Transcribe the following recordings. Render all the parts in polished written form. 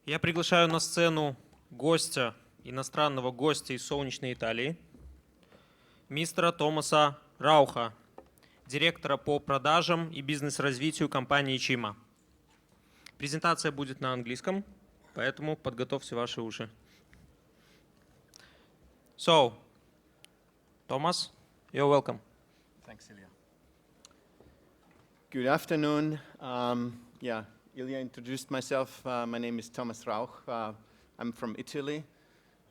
Я приглашаю на сцену гостя, иностранного гостя из солнечной Италии, мистера Томаса Рауха, директора по продажам и бизнес-развитию компании CIMA. Презентация будет на английском, поэтому подготовьте ваши уши. So, Thomas, you're welcome. Thanks, Ilya. Good afternoon. Ilya introduced myself. My name is Tomas Rauch. I'm from Italy.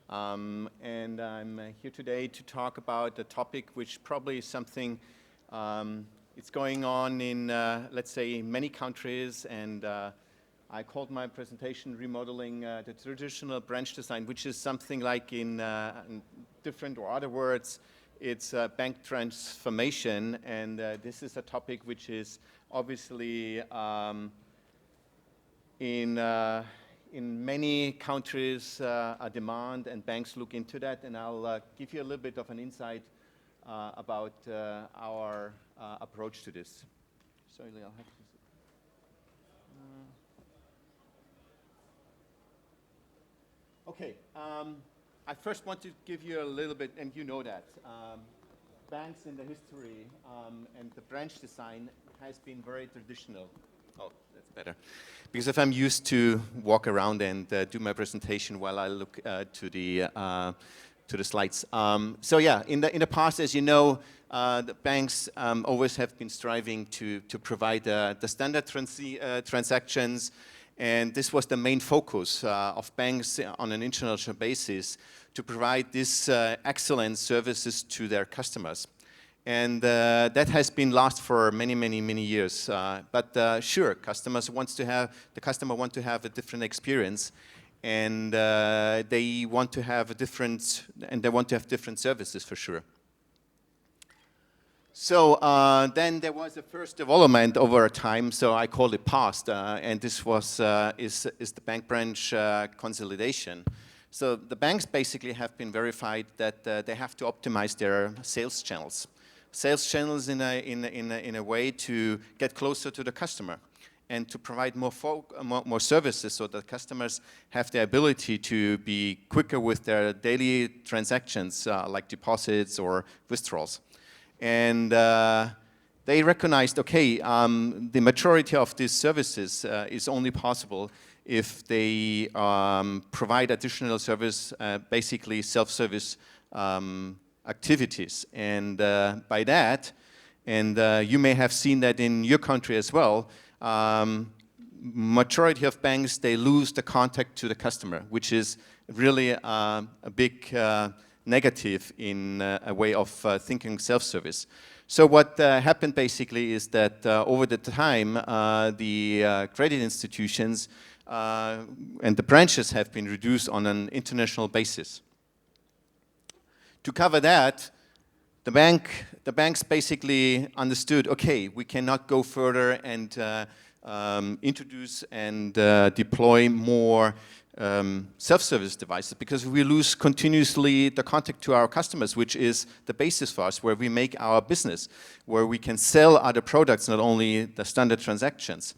And I'm here today to talk about a topic which probably is something it's going on in, let's say, many countries. And I called my presentation Remodeling the Traditional Branch Design, which is something like in different or other words, it's bank transformation. And this is a topic which is obviously in many countries a demand, and banks look into that. And I'll give you a little bit of an insight about our approach to this. Sorry, I'll have to. Okay, I first want to give you a little bit, and you know that, banks in the history and the branch design has been very traditional. Oh, that's better. Because if I'm used to walk around and do my presentation while I look to the slides. So yeah, in the past, as you know, the banks always have been striving to provide the standard transactions, and this was the main focus of banks on an international basis to provide these excellent services to their customers. And that has been lost for many, many, many years. But sure, the customer wants to have a different experience, and they want to have different services for sure. So then there was a first development over time, so I call it past, and this was is the bank branch consolidation. So the banks basically have been verified that they have to optimize their sales channels. Sales channels in a way to get closer to the customer and to provide more services so that customers have the ability to be quicker with their daily transactions like deposits or withdrawals. And they recognized, okay, the majority of these services is only possible if they provide additional service, basically self-service activities. And by that, and you may have seen that in your country as well, majority of banks, they lose the contact to the customer, which is really a big negative in a way of thinking self-service. So what happened basically is that over the time, the credit institutions and the branches have been reduced on an international basis. To cover that, the banks basically understood, okay, we cannot go further and introduce and deploy more self-service devices, because we lose continuously the contact to our customers, which is the basis for us, where we make our business, where we can sell other products, not only the standard transactions.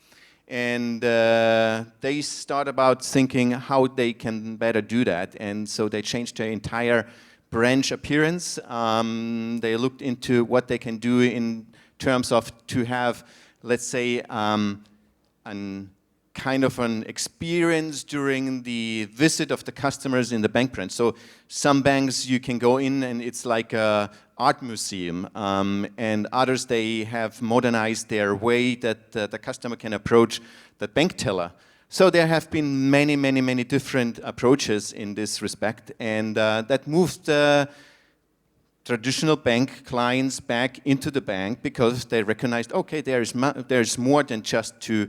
And they start about thinking how they can better do that, and so they changed their entire branch appearance. They looked into what they can do in terms of to have, let's say, an kind of an experience during the visit of the customers in the bank branch. So some banks you can go in and it's like a art museum, and others they have modernized their way that the customer can approach the bank teller. So there have been many, many, many different approaches in this respect, and that moved traditional bank clients back into the bank because they recognized, okay, there's more than just to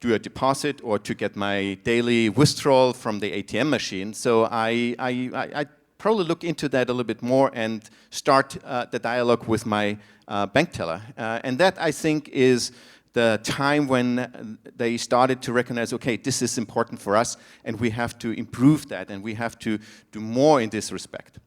do a deposit or to get my daily withdrawal from the ATM machine. So I probably look into that a little bit more and start the dialogue with my bank teller. And that, I think, is the time when they started to recognize, okay, this is important for us, and we have to improve that, and we have to do more in this respect.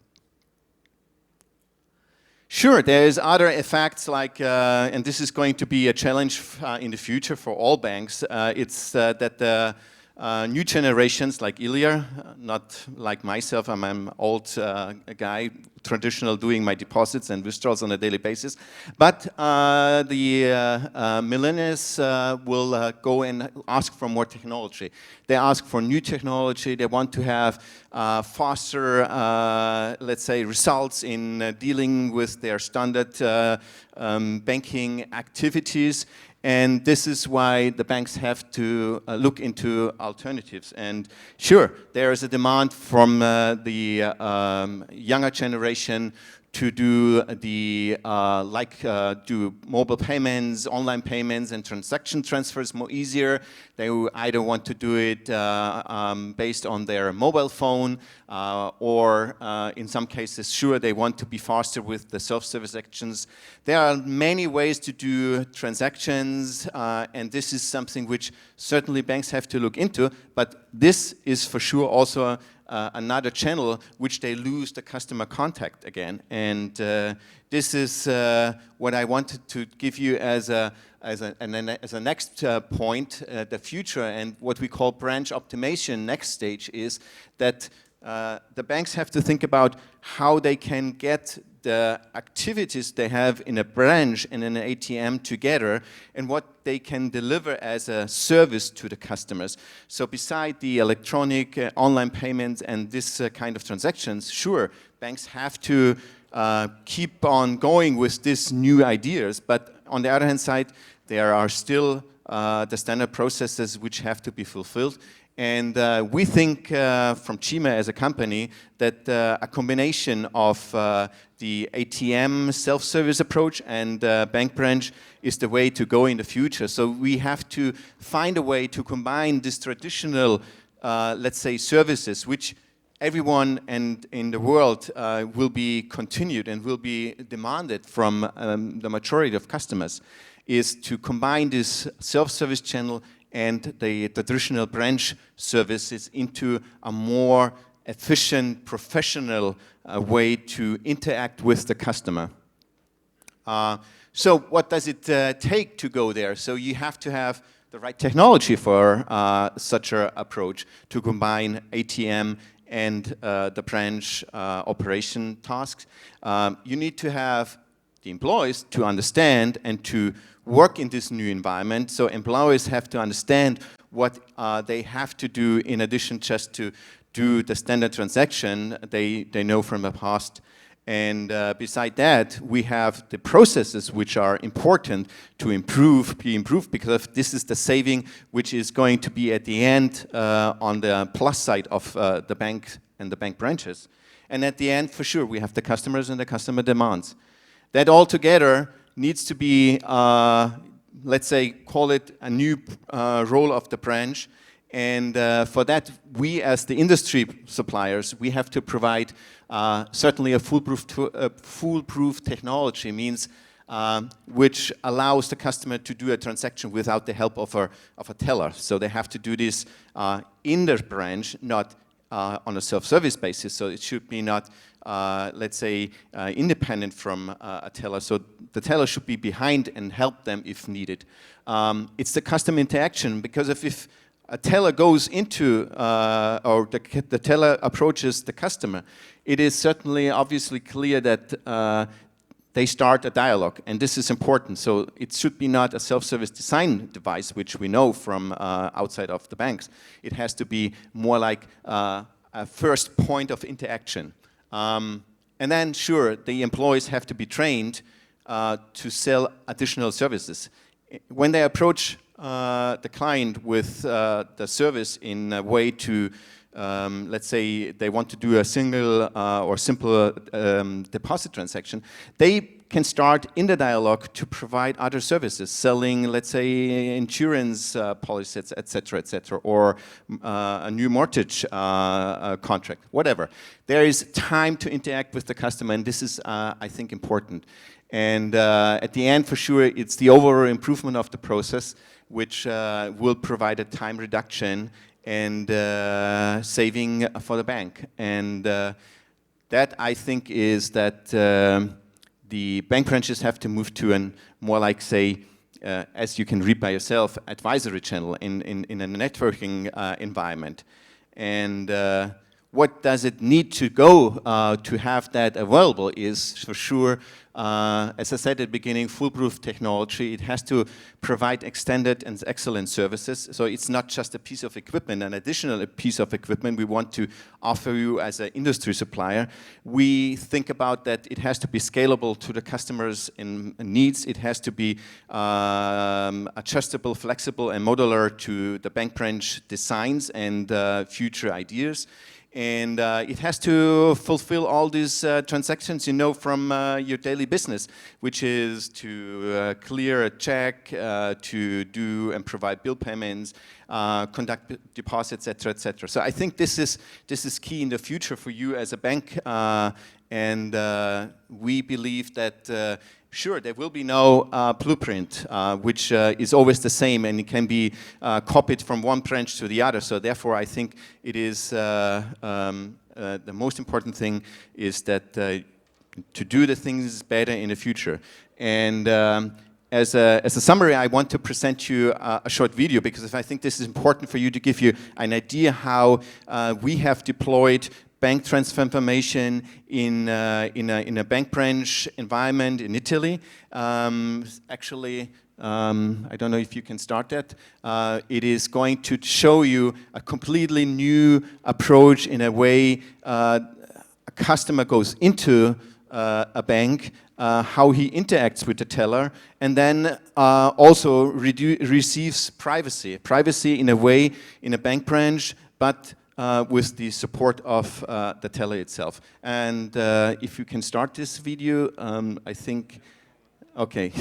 Sure, there's other effects like, and this is going to be a challenge in the future for all banks, it's that the new generations like Ilya, not like myself, I'm an old guy, traditional, doing my deposits and withdrawals on a daily basis. But the millennials will go and ask for more technology. They ask for new technology. They want to have faster, let's say, results in dealing with their standard banking activities. And this is why the banks have to look into alternatives. And sure, there is a demand from the younger generation to do the do mobile payments, online payments, and transaction transfers more easier. They either want to do it based on their mobile phone, or in some cases, sure, they want to be faster with the self-service actions. There are many ways to do transactions, and this is something which certainly banks have to look into. But this is for sure also another channel which they lose the customer contact again. And this is what I wanted to give you as a next point, the future, and what we call branch optimization. Next stage is that the banks have to think about how they can get the activities they have in a branch and in an ATM together, and what they can deliver as a service to the customers. So beside the electronic online payments and this kind of transactions, sure, banks have to keep on going with these new ideas, but on the other hand side, there are still the standard processes which have to be fulfilled. And we think from CIMA as a company that a combination of the ATM self-service approach and bank branch is the way to go in the future. So we have to find a way to combine these traditional, let's say, services, which everyone and in the world will be continued and will be demanded from the majority of customers, is to combine this self-service channel and the traditional branch services into a more efficient, professional way to interact with the customer. So what does it take to go there? So you have to have the right technology for such an approach to combine ATM and the branch operation tasks. You need to have the employees to understand and to work in this new environment. So employees have to understand what they have to do in addition just to do the standard transaction they know from the past. And beside that, we have the processes which are important to be improved, because this is the saving which is going to be at the end on the plus side of the bank and the bank branches. And at the end, for sure, we have the customers and the customer demands. That all together needs to be, let's say, call it a new role of the branch. And for that, we as the industry suppliers, we have to provide certainly a foolproof technology, means which allows the customer to do a transaction without the help of a teller. So they have to do this in their branch, not on a self-service basis. So it should be not, let's say, independent from a teller. So the teller should be behind and help them if needed. It's the customer interaction, because if a teller goes into, or the teller approaches the customer, it is certainly obviously clear that they start a dialogue, and this is important. So it should be not a self-service design device, which we know from outside of the banks. It has to be more like a first point of interaction. And then, sure, the employees have to be trained to sell additional services. When they approach the client with the service in a way to, let's say, they want to do a single or simple deposit transaction, they can start in the dialogue to provide other services, selling, let's say, insurance policies, etc., or a new mortgage contract, whatever. There is time to interact with the customer, and this is, I think, important. And at the end, for sure, it's the overall improvement of the process, which will provide a time reduction and saving for the bank. And that, I think, is that the bank branches have to move to a more like, say, as you can read by yourself, advisory channel in a networking environment. And what does it need to go to have that available is, for sure, as I said at the beginning, foolproof technology. It has to provide extended and excellent services. So it's not just a piece of equipment, an additional piece of equipment we want to offer you as an industry supplier. We think about that it has to be scalable to the customers' needs. It has to be adjustable, flexible, and modular to the bank branch designs and future ideas. And it has to fulfill all these transactions you know from your daily business, which is to clear a check, to do and provide bill payments, conduct deposits, etc. So I think this is key in the future for you as a bank, and we believe that sure, there will be no blueprint, which is always the same, and it can be copied from one branch to the other. So therefore, I think it is the most important thing is that to do the things better in the future. And as a summary, I want to present you a short video, because I think this is important for you to give you an idea how we have deployed bank transformation in a bank branch environment in Italy. Actually, I don't know if you can start that. It is going to show you a completely new approach in a way a customer goes into a bank, how he interacts with the teller, and then also receives privacy. Privacy in a way in a bank branch, but with the support of the teller itself. And if you can start this video, I think, okay.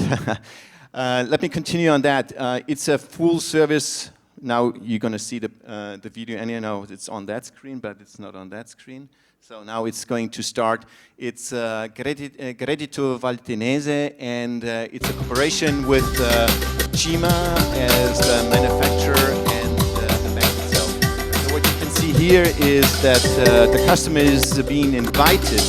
Let me continue on that. It's a full service. Now you're going to see the video, and you know it's on that screen, but it's not on that screen. So now it's going to start. It's Credito Valtinese, and it's a cooperation with CIMA as the manufacturer and the bank itself. So what you can see here is that the customer is being invited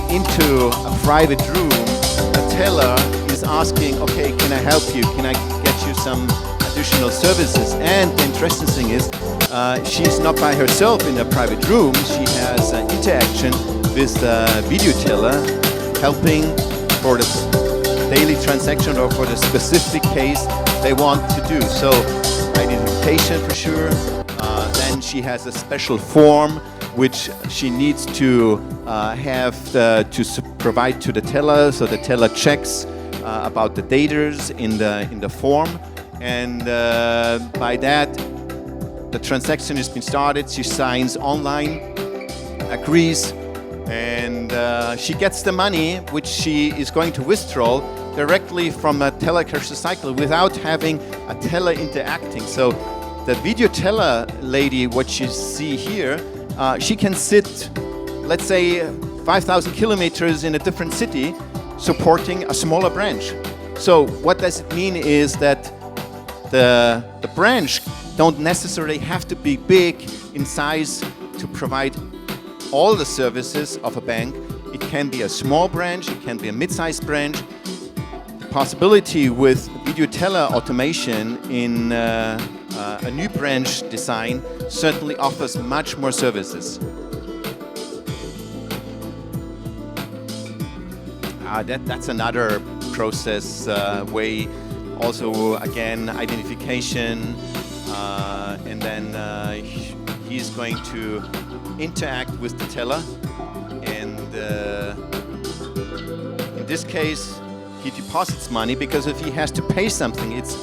into a private room. The teller is asking, okay, can I help you? Can I get you some additional services? And the interesting thing is, she's not by herself in a private room. She has an interaction with the video teller, helping for the daily transaction or for the specific case they want to do. So identification for sure. Then she has a special form which she needs to have to provide to the teller. So the teller checks about the data in the form, and by that, the transaction has been started. She signs online, agrees, and she gets the money which she is going to withdraw directly from a teller cash cycle without having a teller interacting. So the video teller lady, what you see here, she can sit, let's say, 5,000 kilometers in a different city, supporting a smaller branch. So what does it mean is that the branch don't necessarily have to be big in size to provide all the services of a bank. It can be a small branch, it can be a mid-sized branch. The possibility with video teller automation in a new branch design certainly offers much more services. That's another process way. Also, again, identification, and then he's going to interact with the teller, and in this case he deposits money, because if he has to pay something, it's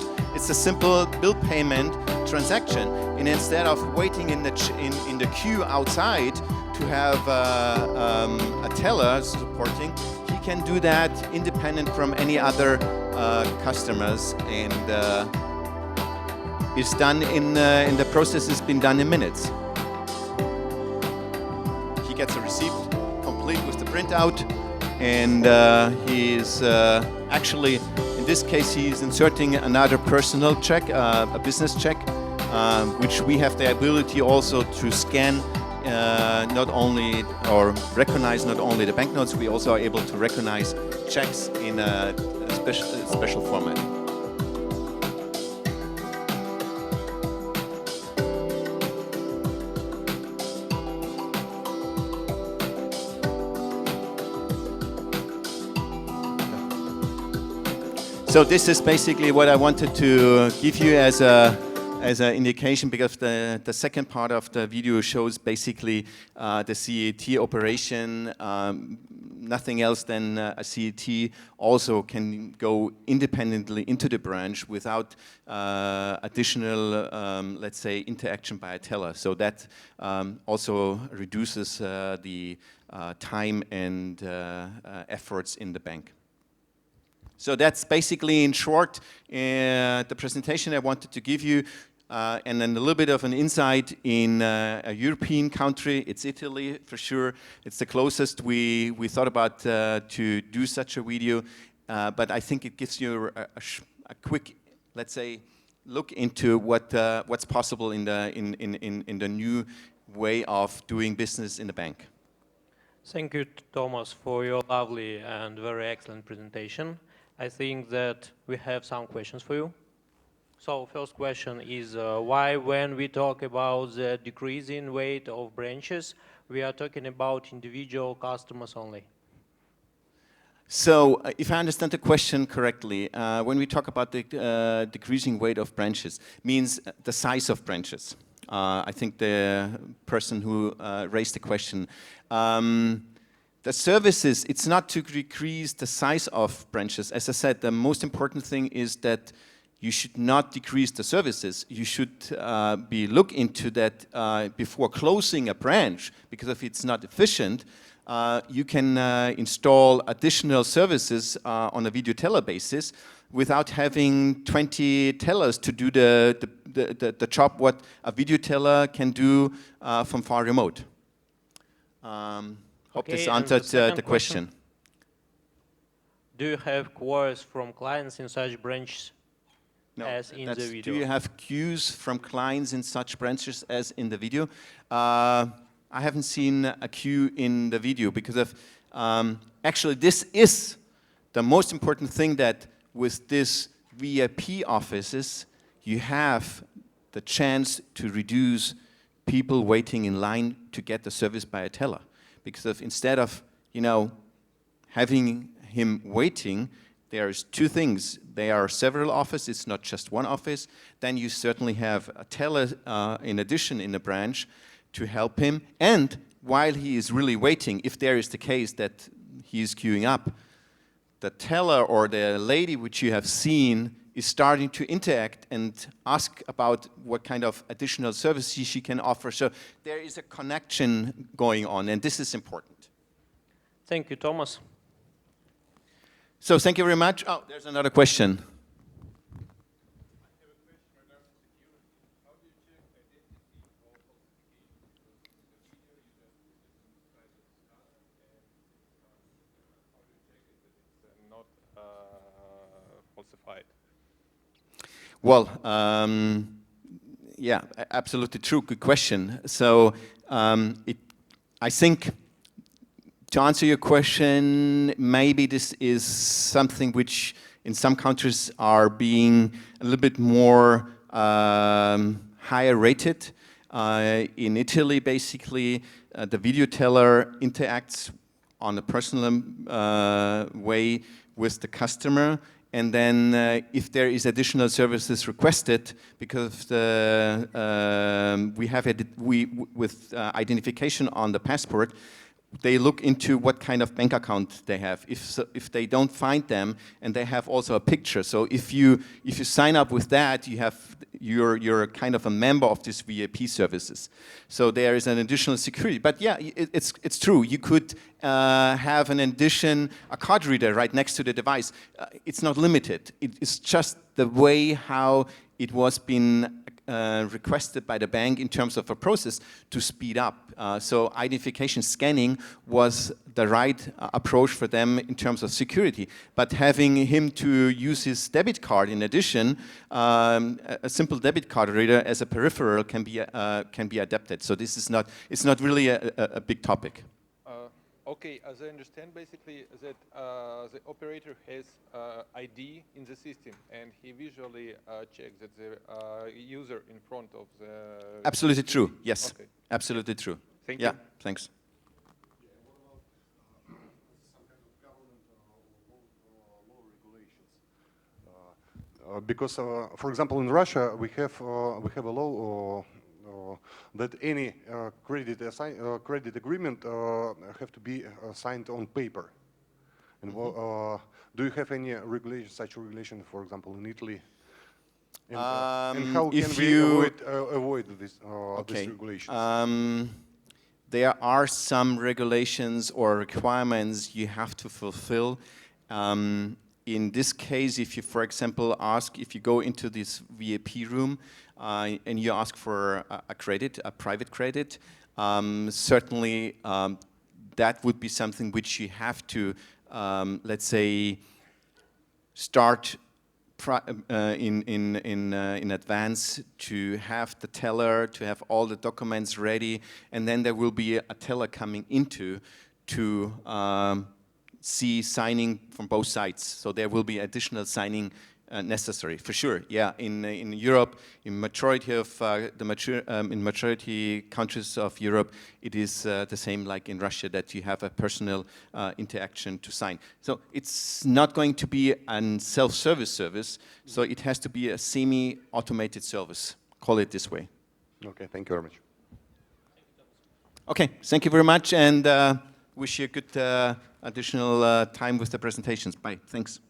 a simple bill payment transaction, and instead of waiting in the queue outside to have a teller supporting, he can do that independent from any other customers, and it's done in the process has been done in minutes. He gets a receipt complete with the printout, and he's actually, in this case, he's inserting another personal check, a business check, which we have the ability also to scan not only, or recognize not only the banknotes, we also are able to recognize checks in a special format. So this is basically what I wanted to give you as an indication, because the second part of the video shows basically the CIT operation. Nothing else than a CIT also can go independently into the branch without additional, let's say, interaction by a teller. So that also reduces the time and efforts in the bank. So that's basically, in short, the presentation I wanted to give you. And then a little bit of an insight in a European country. It's Italy, for sure. It's the closest we thought about to do such a video. But I think it gives you a quick, let's say, look into what's possible in the new way of doing business in the bank. Thank you, Thomas, for your lovely and very excellent presentation. I think that we have some questions for you. So first question is why, when we talk about the decreasing weight of branches, we are talking about individual customers only? So if I understand the question correctly, when we talk about the decreasing weight of branches, means the size of branches. I think the person who raised the question. The services, it's not to decrease the size of branches. As I said, the most important thing is that you should not decrease the services. You should look into that before closing a branch, because if it's not efficient, you can install additional services on a video teller basis without having 20 tellers to do the job what a video teller can do from far remote. Hope this answered the question. Do you have queries from clients in such branches? No, as in the video. Do you have queues from clients in such branches as in the video? I haven't seen a queue in the video because of, actually this is the most important thing, that with this VIP offices, you have the chance to reduce people waiting in line to get the service by a teller. Because of, instead of, having him waiting, there's two things. There are several offices, it's not just one office. Then you certainly have a teller in addition in the branch to help him. And while he is really waiting, if there is the case that he is queuing up, the teller or the lady which you have seen is starting to interact and ask about what kind of additional services she can offer. So there is a connection going on, and this is important. Thank you, Thomas. So thank you very much. Oh, there's another question. Not falsified. Well, yeah, absolutely true. Good question. So I think, to answer your question, maybe this is something which in some countries are being a little bit more higher rated. In Italy, basically, the video teller interacts on a personal way with the customer. And then if there is additional services requested, because we have with identification on the passport, they look into what kind of bank account they have. If they don't find them, and they have also a picture. So if you sign up with that, you're kind of a member of these VIP services. So there is an additional security. But yeah, it's true. You could have an addition, a card reader right next to the device. It's not limited. It's just the way how it was been requested by the bank in terms of a process to speed up. So identification scanning was the right approach for them in terms of security. But having him to use his debit card in addition, a simple debit card reader as a peripheral can be adapted. So this is not, it's not really a big topic. Okay, as I understand, basically that the operator has ID in the system, and he visually checks that the user in front of the... Absolutely true, yes. Okay. Absolutely true. Thank you. you. Yeah, thanks. Yeah, what about some kind of government or law regulations because, for example, in Russia we have a law that any credit agreement have to be signed on paper. And do you have any such regulation, for example, in Italy? And how can we avoid this, these regulations? There are some regulations or requirements you have to fulfill. In this case, if you, for example, if you go into this VIP room and you ask for a credit, a private credit, certainly that would be something which you have to, let's say, start in advance, to have the teller, to have all the documents ready, and then there will be a teller coming into to see signing from both sides. So there will be additional signing necessary, for sure. Yeah, in Europe, in majority countries of Europe, it is the same like in Russia, that you have a personal interaction to sign. So it's not going to be a self-service service, so it has to be a semi-automated service. Call it this way. Okay, thank you very much. Okay, thank you very much, and wish you a good additional time with the presentations. Bye. Thanks.